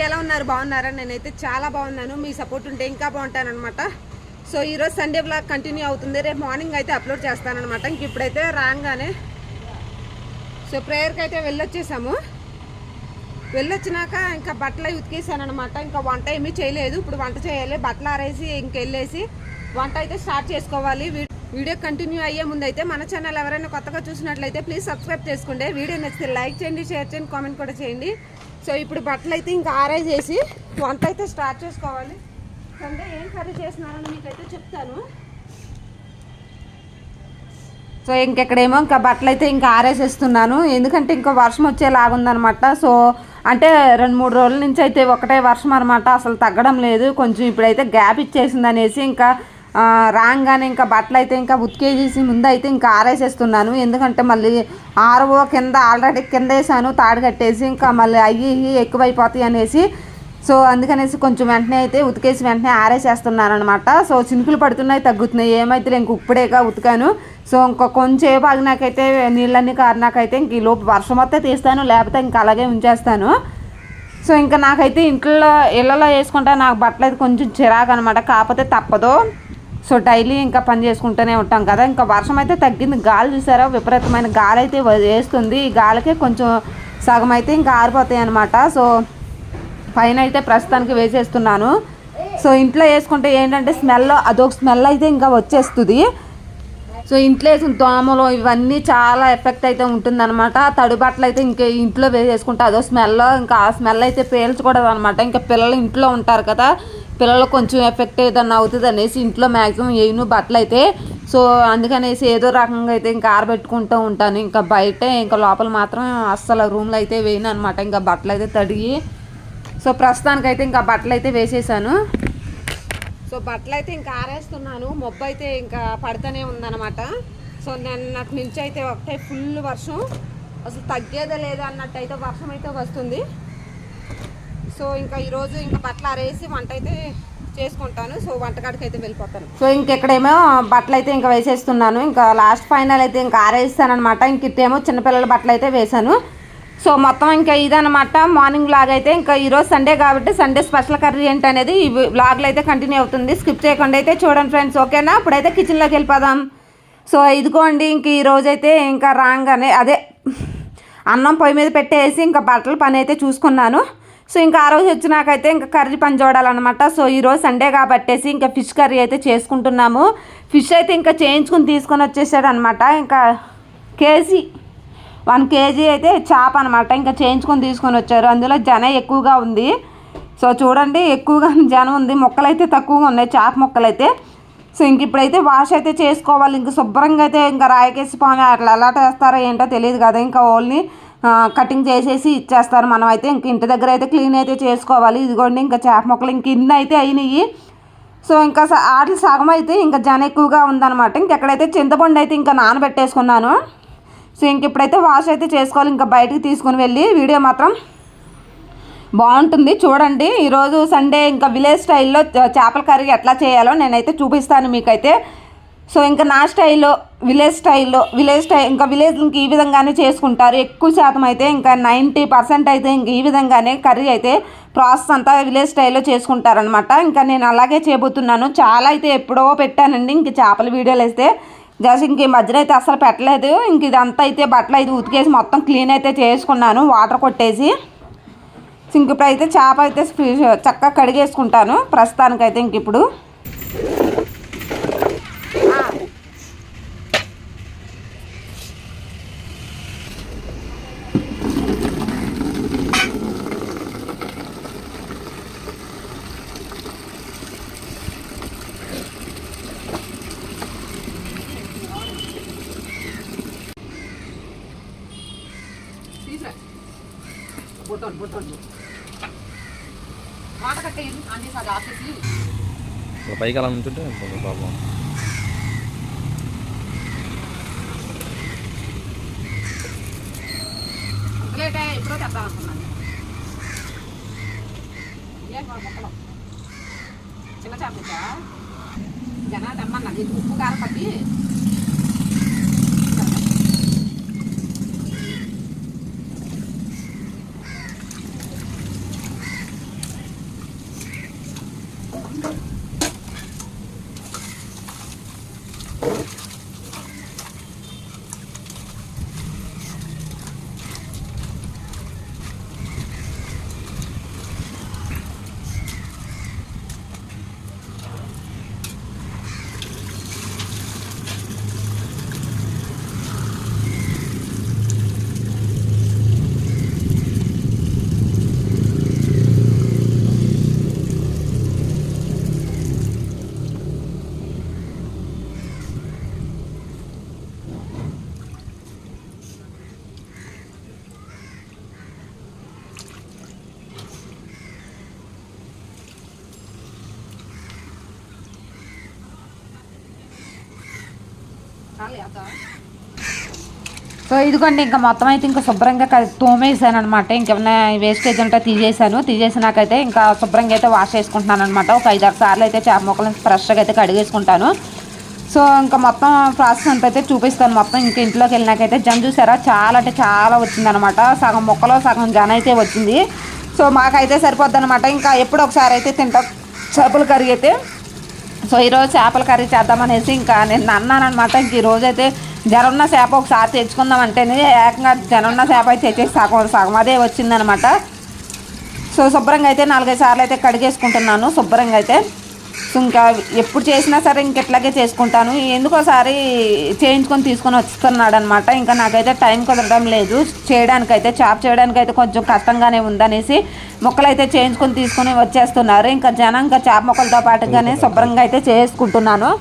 ఎలా ఉన్నారు? బాగున్నారా? నేనైతే చాలా బాగున్నాను. మీ సపోర్ట్ ఉంటే ఇంకా బాగుంటాను అనమాట. సో ఈరోజు సండే బ్లాగ్ కంటిన్యూ అవుతుంది. రేపు మార్నింగ్ అయితే అప్లోడ్ చేస్తానమాట. ఇంక ఇప్పుడైతే రాగానే సో ప్రేయర్కి అయితే వెళ్ళొచ్చేసాము. వెళ్ళొచ్చినాక ఇంకా బట్టలు అవి ఉతికేసాను అనమాట. ఇంకా వంట ఏమీ చేయలేదు. ఇప్పుడు వంట చేయాలి. బట్టలు ఆరేసి ఇంకెళ్ళేసి వంట అయితే స్టార్ట్ చేసుకోవాలి. వీడియో కంటిన్యూ అయ్యే ముందు అయితే మన ఛానల్ ఎవరైనా కొత్తగా చూసినట్లయితే ప్లీజ్ సబ్స్క్రైబ్ చేసుకోండి. వీడియో నచ్చితే లైక్ చేయండి, షేర్ చేయండి, కామెంట్ కూడా చేయండి. సో ఇప్పుడు బట్టలు అయితే ఇంకా ఆరేసేసి వంట అయితే స్టార్ట్ చేసుకోవాలి. సండే ఏం కర్రీ చేస్తున్నారని మీకైతే చెప్తాను. సో ఇంకెక్కడేమో ఇంకా బట్టలు అయితే ఇంకా ఆరేసేస్తున్నాను. ఎందుకంటే ఇంకా వర్షం వచ్చేలాగుందనమాట. సో అంటే 2-3 రోజుల నుంచి అయితే ఒకటే వర్షం అనమాట. అసలు తగ్గడం లేదు. కొంచెం ఇప్పుడైతే గ్యాప్ ఇచ్చేసింది అనేసి ఇంకా రాగానే ఇంకా బట్టలు అయితే ఇంకా ఉతికేసేసి ముందు అయితే ఇంకా ఆరేసేస్తున్నాను. ఎందుకంటే మళ్ళీ ఆరవో కింద ఆల్రెడీ కింద వేసాను తాడు కట్టేసి, ఇంకా మళ్ళీ అయ్యి ఎక్కువైపోతాయి అనేసి. సో అందుకనేసి కొంచెం వెంటనే అయితే ఉతికేసి వెంటనే ఆరేసేస్తున్నాను అనమాట. సో చినుకులు పడుతున్నాయి, తగ్గుతున్నాయి. ఏమైతే ఇంక ఇప్పుడేగా ఉతికాను. సో ఇంకా కొంచెంసేపు ఆగినాకైతే నీళ్ళన్నీ కారినాకైతే ఇంక ఈ లోపు వర్షం వస్తే తీస్తాను, లేకపోతే ఇంకా అలాగే ఉంచేస్తాను. సో ఇంకా నాకైతే ఇళ్ళలో వేసుకుంటా నాకు బట్టలు అయితే కొంచెం చిరాకు అనమాట. కాకపోతే తప్పదు. సో డైలీ ఇంకా పని చేసుకుంటూనే ఉంటాం కదా. ఇంకా వర్షం అయితే తగ్గింది. గాలి చూసారా, విపరీతమైన గాలి అయితే వేస్తుంది. ఈ గాలికే కొంచెం సగం అయితే ఇంకా ఆరిపోతాయి అనమాట. సో పైన అయితే ప్రస్తుతానికి వేసేస్తున్నాను. సో ఇంట్లో వేసుకుంటే ఏంటంటే స్మెల్, అదొక స్మెల్ అయితే ఇంకా వచ్చేస్తుంది. సో ఇంట్లో వేసిన దోమలు ఇవన్నీ చాలా ఎఫెక్ట్ అయితే ఉంటుందన్నమాట. తడి బట్టలు అయితే ఇంకా ఇంట్లో వేసేసుకుంటే అదో స్మెల్, ఇంకా ఆ స్మెల్ అయితే పేల్చకూడదు అనమాట. ఇంకా పిల్లలు ఇంట్లో ఉంటారు కదా, పిల్లలు కొంచెం ఎఫెక్ట్ ఏదన్నా అవుతుంది అనేసి ఇంట్లో మ్యాక్సిమం వేయను బట్టలు అయితే. సో అందుకనేసి ఏదో రకంగా అయితే ఇంకా ఆరబెట్టుకుంటూ ఉంటాను. ఇంకా బయటే ఇంకా లోపల మాత్రం అస్సలు రూమ్లో అయితే వేయను అనమాట. ఇంకా బట్టలు అయితే తడిగి. సో ప్రస్తుతానికైతే ఇంకా బట్టలు అయితే వేసేసాను. సో బట్టలు అయితే ఇంకా ఆరేస్తున్నాను. మబ్బు అయితే ఇంకా పడుతూనే ఉందన్నమాట. సో నిన్నటి నుంచి అయితే ఒకటే ఫుల్ వర్షం, అసలు తగ్గేదే లేదా అన్నట్టు అయితే వర్షం అయితే వస్తుంది. సో ఇంకా ఈరోజు ఇంకా బట్టలు ఆరేసి వంట అయితే చేసుకుంటాను. సో వంటకాడికి అయితే వెళ్ళిపోతాను. సో ఇంకెక్కడేమో బట్టలు అయితే ఇంకా వేసేస్తున్నాను. ఇంకా లాస్ట్ ఫైనల్ అయితే ఇంకా ఆరేస్తాను అనమాట. ఇంక ఇట్టేమో చిన్నపిల్లల బట్టలు అయితే వేసాను. సో మొత్తం ఇంకా ఇదనమాట మార్నింగ్ వ్లాగ్ అయితే. ఇంకా ఈరోజు సండే కాబట్టి సండే స్పెషల్ కర్రీ ఏంటి అనేది ఈ వ్లాగ్లో అయితే కంటిన్యూ అవుతుంది. స్కిప్ చేయకుండా అయితే చూడండి ఫ్రెండ్స్, ఓకేనా? ఇప్పుడైతే కిచెన్లోకి వెళ్ళిపోదాం. సో ఇదిగోండి, ఇంక ఈరోజైతే ఇంకా రాగానే అదే అన్నం పొయ్యి మీద పెట్టేసి ఇంకా బట్టల పని అయితే చూసుకున్నాను. సో ఇంకా ఆ రోజు వచ్చినాకైతే ఇంకా కర్రీ పని చూడాలన్నమాట. సో ఈరోజు సండే కాబట్టేసి ఇంకా ఫిష్ కర్రీ అయితే చేసుకుంటున్నాము. ఫిష్ అయితే ఇంకా చేయించుకుని తీసుకొని వచ్చేసాడు అనమాట. ఇంకా 1 కేజీ అయితే చేప అనమాట. ఇంకా చేయించుకొని తీసుకొని వచ్చారు. అందులో జనం ఎక్కువగా ఉంది. సో చూడండి, ఎక్కువగా జనం ఉంది. మొక్కలైతే తక్కువగా ఉన్నాయి, చేప మొక్కలైతే. సో ఇంక ఇప్పుడైతే వాష్ అయితే చేసుకోవాలి. ఇంక శుభ్రంగా అయితే ఇంకా రాయకేసి పోనీ అట్లా ఎలా చేస్తారో ఏంటో తెలియదు కదా. ఇంకా ఓన్లీ కటింగ్ చేసేసి ఇచ్చేస్తారు. మనం అయితే ఇంక ఇంటి దగ్గర అయితే క్లీన్ అయితే చేసుకోవాలి. ఇదిగోండి ఇంకా చేప మొక్కలు ఇంక ఇన్ని అయితే అయినాయి. సో ఇంకా ఆటలు సగం అయితే ఇంకా జనం ఎక్కువగా ఉందన్నమాట. ఇంకెక్కడైతే చింతపండు అయితే ఇంకా నానబెట్టేసుకున్నాను. సో ఇంక ఇప్పుడైతే వాష్ అయితే చేసుకోవాలి. ఇంకా బయటికి తీసుకుని వెళ్ళి వీడియో మాత్రం బాగుంటుంది చూడండి. ఈరోజు సండే ఇంకా విలేజ్ స్టైల్లో చేపల కర్రీ ఎట్లా చేయాలో నేనైతే చూపిస్తాను మీకైతే. సో ఇంకా నా స్టైల్లో విలేజ్ స్టైల్ ఇంకా విలేజ్ ఇంక ఈ విధంగానే చేసుకుంటారు. ఎక్కువ శాతం అయితే ఇంకా 90% అయితే ఇంక ఈ విధంగానే కర్రీ అయితే ప్రాసెస్ అంతా విలేజ్ స్టైల్లో చేసుకుంటారనమాట. ఇంకా నేను అలాగే చేయబోతున్నాను. చాలా అయితే ఎప్పుడో పెట్టానండి ఇంక చేపల వీడియోలు అయితే. జస్ట్ ఇంక ఈ మధ్యలో అయితే అసలు పెట్టలేదు. ఇంక ఇదంతా అయితే బట్టలు అయితే ఉతికేసి మొత్తం క్లీన్ అయితే చేసుకున్నాను వాటర్ కొట్టేసి. ఇంక ఇప్పుడైతే చేప అయితే చక్కగా కడిగేసుకుంటాను ప్రస్తుతానికైతే. ఇంక ఇప్పుడు పైకి అలా ఉంటుంటే ప్రాబ్లం. ఎప్పుడో తెద్దాం అనుకున్నాను. చిన్న చేప జనా తెమ్మన్నా ఉప్పు కారం పట్టి సో ఇదిగోండి ఇంకా మొత్తం అయితే ఇంకా శుభ్రంగా తోమేసాను అనమాట. ఇంకేమైనా వేస్టేజ్ ఉంటే తీసేసినాకైతే ఇంకా శుభ్రంగా అయితే వాష్ చేసుకుంటున్నాను అనమాట. ఒక 5-6 సార్లు అయితే చేప ముక్కలను ఫ్రెష్గా అయితే కడిగేసుకుంటాను. సో ఇంకా మొత్తం ప్రాసెస్ అంతా అయితే చూపిస్తాను. మొత్తం ఇంకా ఇంట్లోకి వెళ్ళినాకైతే జనం చూసారా చాలా అంటే చాలా వచ్చిందనమాట. సగం ముక్కలో సగం జన అయితే వచ్చింది. సో మాకైతే సరిపోద్ది అనమాట. ఇంకా ఎప్పుడు ఒకసారి అయితే తింటాం చేపల కర్రీ అయితే. సో ఈరోజు చేపల కర్రీ చేద్దామనేసి ఇంకా నేను అన్నాను అనమాట. ఇంక ఈరోజు అయితే జనున్న చేప ఒకసారి తెచ్చుకుందాం అంటేనే ఏకంగా జనున్న చేప అయితే తెచ్చేసి సగం అదే వచ్చిందనమాట. సో శుభ్రంగా అయితే 4-5 సార్లు అయితే కడిగేసుకుంటున్నాను శుభ్రంగా అయితే. సో ఇంకా ఎప్పుడు చేసినా సరే ఇంకెట్లాగే చేసుకుంటాను. ఎందుకోసారి చేయించుకొని తీసుకొని వస్తున్నాడు అనమాట. ఇంకా నాకైతే టైం కుదరడం లేదు చేయడానికైతే. చేప చేయడానికైతే కొంచెం కష్టంగానే ఉందనేసి ముక్కలు అయితే చేయించుకొని తీసుకొని వచ్చేస్తున్నారు. ఇంకా జనం ఇంకా చేప ముక్కలతో పాటుగానే శుభ్రంగా అయితే చేసుకుంటున్నాను.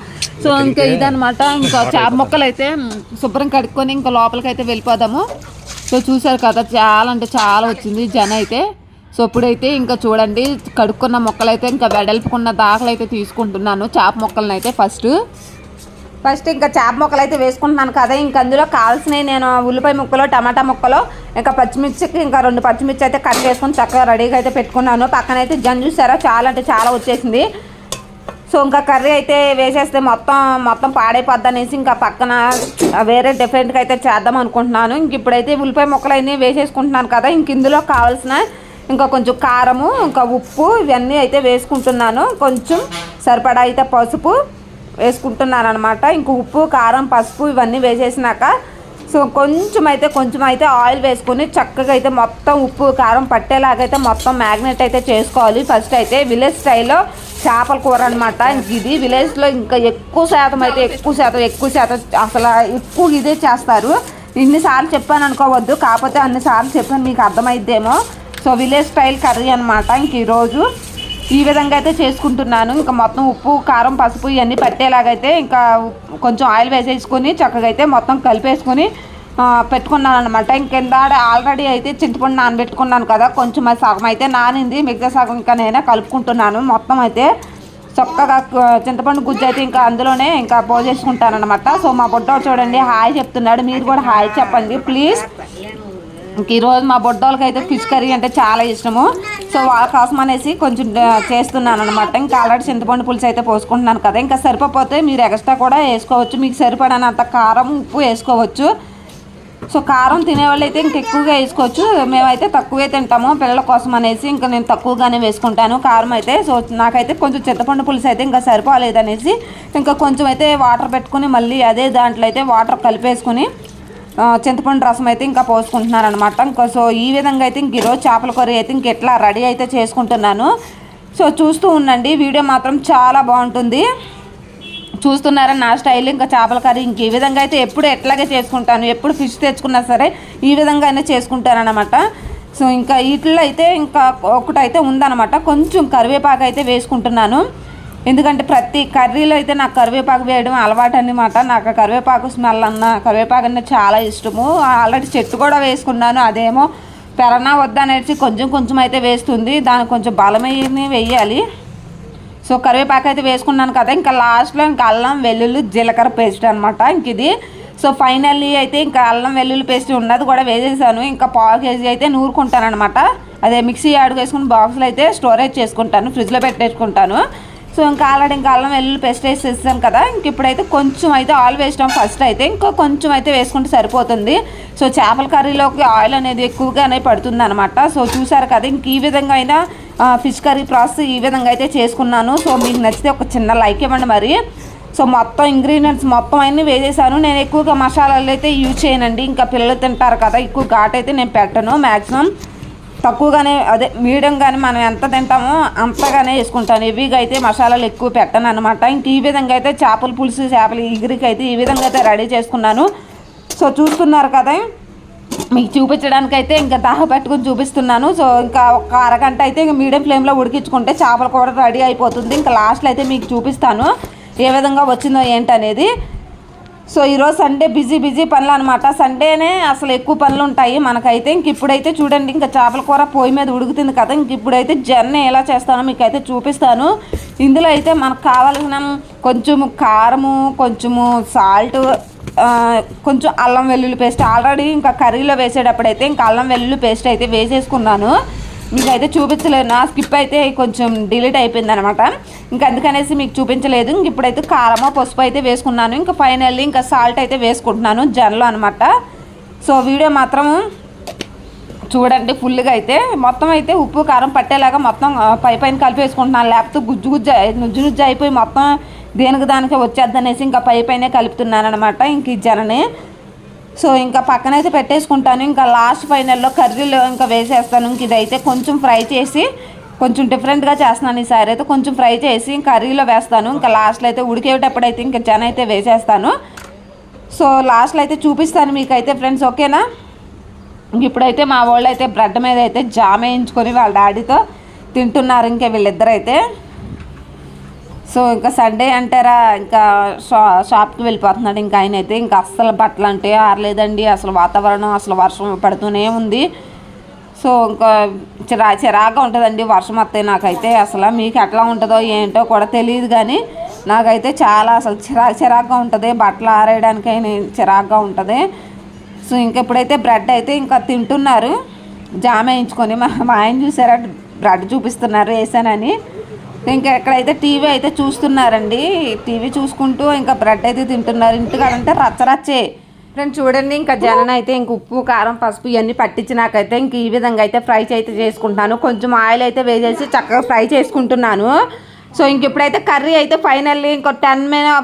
సో ఇంకా ఇదనమాట. ఇంకా చేప ముక్కలు అయితే శుభ్రం కడుక్కొని ఇంకా లోపలికి అయితే వెళ్ళిపోదాము. సో చూసారు కదా చాలా అంటే చాలా వచ్చింది జన అయితే. సో ఇప్పుడైతే ఇంకా చూడండి కడుక్కున్న ముక్కలు అయితే ఇంకా వెడల్పుకున్న దాఖలు అయితే తీసుకుంటున్నాను చేప ముక్కలను అయితే. ఫస్ట్ ఇంకా చేప ముక్కలు అయితే వేసుకుంటున్నాను కదా. ఇంకా అందులో కావాల్సినవి నేను ఉల్లిపాయ ముక్కలు, టమాటా ముక్కలు, ఇంకా పచ్చిమిర్చికి ఇంకా 2 పచ్చిమిర్చి అయితే కట్ చేసుకొని చక్కగా రెడీగా అయితే పెట్టుకున్నాను. పక్కన అయితే జన చూసారా చాలా అంటే చాలా వచ్చేసింది. సో ఇంకా కర్రీ అయితే వేసేస్తే మొత్తం పాడైపోద్ది అనేసి ఇంకా పక్కన వేరే డిఫరెంట్గా అయితే చేద్దాం అనుకుంటున్నాను. ఇంక ఇప్పుడైతే ఉల్లిపాయ ముక్కలు అన్నీ వేసేసుకుంటున్నాను కదా. ఇంక ఇందులో కావాల్సిన ఇంకా కొంచెం కారము, ఇంకా ఉప్పు ఇవన్నీ అయితే వేసుకుంటున్నాను. కొంచెం సరిపడా అయితే పసుపు వేసుకుంటున్నాను అనమాట. ఇంక ఉప్పు, కారం, పసుపు ఇవన్నీ వేసేసినాక సో కొంచెం అయితే ఆయిల్ వేసుకొని చక్కగా అయితే మొత్తం ఉప్పు కారం పట్టేలాగైతే మొత్తం మ్యాగ్నెట్ అయితే చేసుకోవాలి. ఫస్ట్ అయితే విలేజ్ స్టైల్లో చేపల కూర అనమాట. ఇంక ఇది విలేజ్లో ఇంకా ఎక్కువ శాతం అసలు ఎక్కువ ఇదే చేస్తారు. ఇన్నిసార్లు చెప్పాను అనుకోవద్దు, కాకపోతే అన్నిసార్లు చెప్పాను మీకు అర్థమైద్దేమో. సో విలేజ్ స్టైల్ కర్రీ అనమాట. ఇంక ఈరోజు ఈ విధంగా అయితే చేసుకుంటున్నాను. ఇంకా మొత్తం ఉప్పు కారం పసుపు ఇవన్నీ పట్టేలాగైతే ఇంకా కొంచెం ఆయిల్ వేసేసుకొని చక్కగా అయితే మొత్తం కలిపేసుకొని పెట్టుకున్నాను అనమాట. ఇంకెంత ఆల్రెడీ అయితే చింతపండు నానబెట్టుకున్నాను కదా. కొంచెం సగం అయితే నానింది, మిగతా సగం ఇంకా నేనే కలుపుకుంటున్నాను. మొత్తం అయితే చక్కగా చింతపండు గుజ్జు అయితే ఇంకా అందులోనే ఇంకా పోసేసుకుంటాను అనమాట. సో మా బుడ్డోడు చూడండి హాయ్ చెప్తున్నాడు. మీరు కూడా హాయ్ చెప్పండి ప్లీజ్. ఈరోజు మా బొడ్డోళ్ళకి అయితే ఫిష్ కర్రీ అంటే చాలా ఇష్టము. సో వాళ్ళ కోసం అనేసి కొంచెం చేస్తున్నాను అనమాట. ఇంకా ఆల్రెడీ చింతపండు పులుసు అయితే పోసుకుంటున్నాను కదా. ఇంకా సరిపోతే మీరు ఎక్స్ట్రా కూడా వేసుకోవచ్చు. మీకు సరిపడినంత కారం ఉప్పు వేసుకోవచ్చు. సో కారం తినేవాళ్ళు అయితే ఇంక ఎక్కువగా వేసుకోవచ్చు. మేమైతే తక్కువే తింటాము పిల్లల కోసం అనేసి ఇంకా నేను తక్కువగానే వేసుకుంటాను కారం అయితే. సో నాకైతే కొంచెం చింతపండు పులుసు అయితే ఇంకా సరిపోలేదనేసి ఇంకా కొంచెం అయితే వాటర్ పెట్టుకుని మళ్ళీ అదే దాంట్లో అయితే వాటర్ కలిపేసుకుని చింతపండు రసం అయితే ఇంకా పోసుకుంటున్నాను అనమాట. ఇంకా సో ఈ విధంగా అయితే ఇంక ఈరోజు చేపల కర్రీ అయితే ఇంక ఎట్లా రెడీ అయితే చేసుకుంటున్నాను. సో చూస్తూ ఉండండి, వీడియో మాత్రం చాలా బాగుంటుంది. చూస్తున్నారా నా స్టైల్ ఇంకా చేపల కర్రీ ఇంక ఈ విధంగా అయితే ఎప్పుడు ఎట్లాగే చేసుకుంటాను. ఎప్పుడు ఫిష్ తెచ్చుకున్నా సరే ఈ విధంగానే చేసుకుంటాను అనమాట. సో ఇంకా వీటిలో అయితే ఇంకా ఒకటైతే ఉందన్నమాట, కొంచెం కరివేపాకు అయితే వేసుకుంటున్నాను. ఎందుకంటే ప్రతి కర్రీలో అయితే నాకు కరివేపాకు వేయడం అలవాటు అన్నమాట. నాకు కరివేపాకు స్మెల్ కరివేపాకు అన్న చాలా ఇష్టము. ఆల్రెడీ చెట్టు కూడా వేసుకున్నాను, అదేమో పెరనా వద్దనేసి కొంచెం అయితే వేస్తుంది. దానికి కొంచెం బలమైన వేయాలి. సో కరివేపాకు అయితే వేసుకున్నాను కదా. ఇంకా లాస్ట్లో ఇంకా అల్లం వెల్లుల్లి జీలకర్ర పేస్ట్ అనమాట ఇంక ఇది. సో ఫైనల్లీ అయితే ఇంకా అల్లం వెల్లుల్లి పేస్ట్ ఉన్నది కూడా వేసేసాను. ఇంకా 1/2 kg అయితే నూరుకుంటాను అనమాట. అదే మిక్సీ యాడ్ వేసుకుని బాక్స్లో అయితే స్టోరేజ్ చేసుకుంటాను, ఫ్రిడ్జ్లో పెట్టేసుకుంటాను. సో ఇంకా ఆల్రెడీ ఇంకా అల్లం వెల్లుల్లి పేస్ట్ వేసేసాను కదా, ఇంక ఇప్పుడైతే కొంచెం అయితే ఆయిల్ వేసాం ఫస్ట్ అయితే, ఇంకా కొంచెం అయితే వేసుకుంటే సరిపోతుంది. సో చేపల కర్రీలోకి ఆయిల్ అనేది ఎక్కువగానే పడుతుంది అనమాట. సో చూసారు కదా, ఇంక ఈ విధంగా అయినా ఫిష్ కర్రీ ప్రాసెస్ ఈ విధంగా అయితే చేసుకున్నాను. సో మీకు నచ్చితే ఒక చిన్న లైక్ ఇవ్వండి మరి. సో మొత్తం ఇంగ్రీడియంట్స్ మొత్తం అన్నీ వేసేసాను. నేను ఎక్కువగా మసాలాలు అయితే యూజ్ చేయనండి, ఇంకా పిల్లలు తింటారు కదా, ఎక్కువ ఘాట్ అయితే నేను పెట్టను. మ్యాక్సిమం తక్కువగానే అదే మీడియంగానే మనం ఎంత తింటామో అంతగానే వేసుకుంటాను. హెవీగా అయితే మసాలాలు ఎక్కువ పెట్టను అనమాట. ఇంక ఈ విధంగా అయితే చేపల పులుసు చేపల ఇగురికి అయితే ఈ విధంగా అయితే రెడీ చేసుకున్నాను. సో చూస్తున్నారు కదా, మీకు చూపించడానికి అయితే ఇంకా దాహ పెట్టుకుని చూపిస్తున్నాను. సో ఇంకా ఒక అరగంట అయితే ఇంకా మీడియం ఫ్లేమ్లో ఉడికించుకుంటే చేపల కూర రెడీ అయిపోతుంది. ఇంకా లాస్ట్లో అయితే మీకు చూపిస్తాను ఏ విధంగా వచ్చిందో ఏంటనేది. సో ఈరోజు సండే బిజీ పనులు అనమాట. సండేనే అసలు ఎక్కువ పనులు ఉంటాయి మనకైతే. ఇంక ఇప్పుడైతే చూడండి, ఇంకా చేపల కూర పొయ్యి మీద ఉడుకుతుంది కదా, ఇంక ఇప్పుడైతే జర్నీ ఎలా చేస్తానో మీకు అయితే చూపిస్తాను. ఇందులో అయితే మనకు కావాల్సిన కొంచెము కారము, కొంచెము సాల్ట్, కొంచెం అల్లం వెల్లుల్లి పేస్ట్ ఆల్రెడీ ఇంకా కర్రీలో వేసేటప్పుడైతే ఇంకా అల్లం వెల్లుల్లి పేస్ట్ అయితే వేసేసుకున్నాను. మీకు అయితే చూపించలేదు, నా స్కిప్ అయితే కొంచెం డిలీట్ అయిపోయింది అనమాట. ఇంకా అందుకనేసి మీకు చూపించలేదు. ఇంక ఇప్పుడైతే కారమో పసుపు అయితే వేసుకున్నాను. ఇంకా ఫైనల్లీ ఇంకా సాల్ట్ అయితే వేసుకుంటున్నాను జన్లో అనమాట. సో వీడియో మాత్రం చూడండి ఫుల్గా అయితే, మొత్తం అయితే ఉప్పు కారం పట్టేలాగా మొత్తం పైన కలిపి వేసుకుంటున్నాను. లేకపోతే నుజ్జు అయిపోయి మొత్తం దేనికి దానికి వచ్చేద్దనేసి ఇంకా పైనే కలుపుతున్నాను అనమాట ఇంక ఈ జనని. సో ఇంకా పక్కనైతే పెట్టేసుకుంటాను. ఇంకా లాస్ట్ ఫైనల్లో కర్రీలో ఇంకా వేసేస్తాను. ఇంక ఇదైతే కొంచెం ఫ్రై చేసి కొంచెం డిఫరెంట్గా చేస్తున్నాను ఈసారి అయితే. కొంచెం ఫ్రై చేసి కర్రీలో వేస్తాను. ఇంకా లాస్ట్లో అయితే ఉడికేటప్పుడైతే ఇంకా జన అయితే వేసేస్తాను. సో లాస్ట్లో అయితే చూపిస్తాను మీకైతే ఫ్రెండ్స్, ఓకేనా. ఇప్పుడైతే మా వాళ్ళు అయితే బ్రెడ్ మీద అయితే జామ్ వేయించుకొని వాళ్ళ డాడీతో తింటున్నారు ఇంకా వీళ్ళిద్దరైతే. సో ఇంకా సండే అంటారా, ఇంకా షాప్కి వెళ్ళిపోతున్నాడు ఇంకా ఆయన అయితే. ఇంకా అస్సలు బట్టలు అంటే ఆరలేదండి, అసలు వాతావరణం అసలు వర్షం పడుతూనే ఉంది. సో ఇంకా చిరాగ్గా ఉంటుందండి వర్షం వస్తే నాకైతే. అసలు మీకు ఎట్లా ఉంటుందో ఏంటో కూడా తెలియదు, కానీ నాకైతే చాలా అసలు చిరాగ్గా ఉంటుంది. బట్టలు ఆరేయడానికైనా చిరాగ్గా ఉంటుంది. సో ఇంకా ఇప్పుడైతే బ్రెడ్ అయితే ఇంకా తింటున్నారు జామ్ వేయించుకొని. మా ఆయన చూసారా, బ్రెడ్ చూపిస్తున్నారు వేసానని. ఇంకా ఎక్కడైతే టీవీ అయితే చూస్తున్నారండి, టీవీ చూసుకుంటూ ఇంకా బ్రెడ్ అయితే తింటున్నారు. ఇంటికాడంటే రచ్చరచ్చే ఫ్రెండ్స్. చూడండి ఇంకా జనం అయితే ఇంక ఉప్పు కారం పసుపు ఇవన్నీ పట్టించి నాకైతే ఇంక ఈ విధంగా అయితే ఫ్రై అయితే చేసుకుంటాను. కొంచెం ఆయిల్ అయితే వేసేసి చక్కగా ఫ్రై చేసుకుంటున్నాను. సో ఇంక ఇప్పుడైతే కర్రీ అయితే ఫైనల్లీ ఇంకో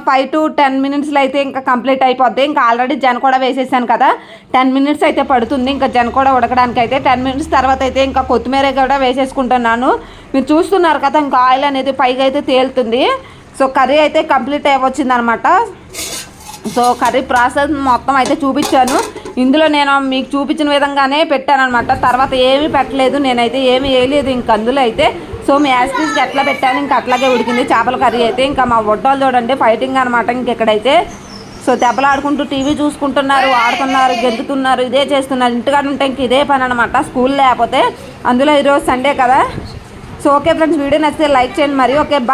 5 to 10 minutesలో అయితే ఇంకా కంప్లీట్ అయిపోద్ది. ఇంకా ఆల్రెడీ జన కూడా వేసేసాను కదా, 10 minutes అయితే పడుతుంది ఇంకా జన కూడా ఉడకడానికి అయితే. 10 minutes తర్వాత అయితే ఇంకా కొత్తిమీర కూడా వేసేసుకుంటున్నాను. మీరు చూస్తున్నారు కదా, ఇంకా ఆయిల్ అనేది పైగా అయితే తేలుతుంది. సో కర్రీ అయితే కంప్లీట్ అయిపోయింది అనమాట. సో కర్రీ ప్రాసెస్ మొత్తం అయితే చూపించాను. ఇందులో నేను మీకు చూపించిన విధంగానే పెట్టాను అనమాట. తర్వాత ఏమీ పెట్టలేదు నేనైతే, ఏమీ వేయలేదు ఇంక అందులో అయితే. సో మీ యాస్పీస్కి ఎట్లా పెట్టాను ఇంకా అట్లాగే ఉడికింది చేపల కర్రీ అయితే. ఇంకా మా వడ్డాలు చూడండి ఫైటింగ్ అనమాట ఇంకెక్కడైతే. సో దెబ్బలాడుకుంటూ టీవీ చూసుకుంటున్నారు, ఆడుతున్నారు, గెంతుతున్నారు, ఇదే చేస్తున్నారు. ఇంటికాడ ఉంటే ఇంక ఇదే పని అనమాట, స్కూల్ లేకపోతే. అందులో ఈరోజు సండే కదా. సో ఓకే ఫ్రెండ్స్, వీడియో నచ్చితే లైక్ చేయండి మరి. Okay bye.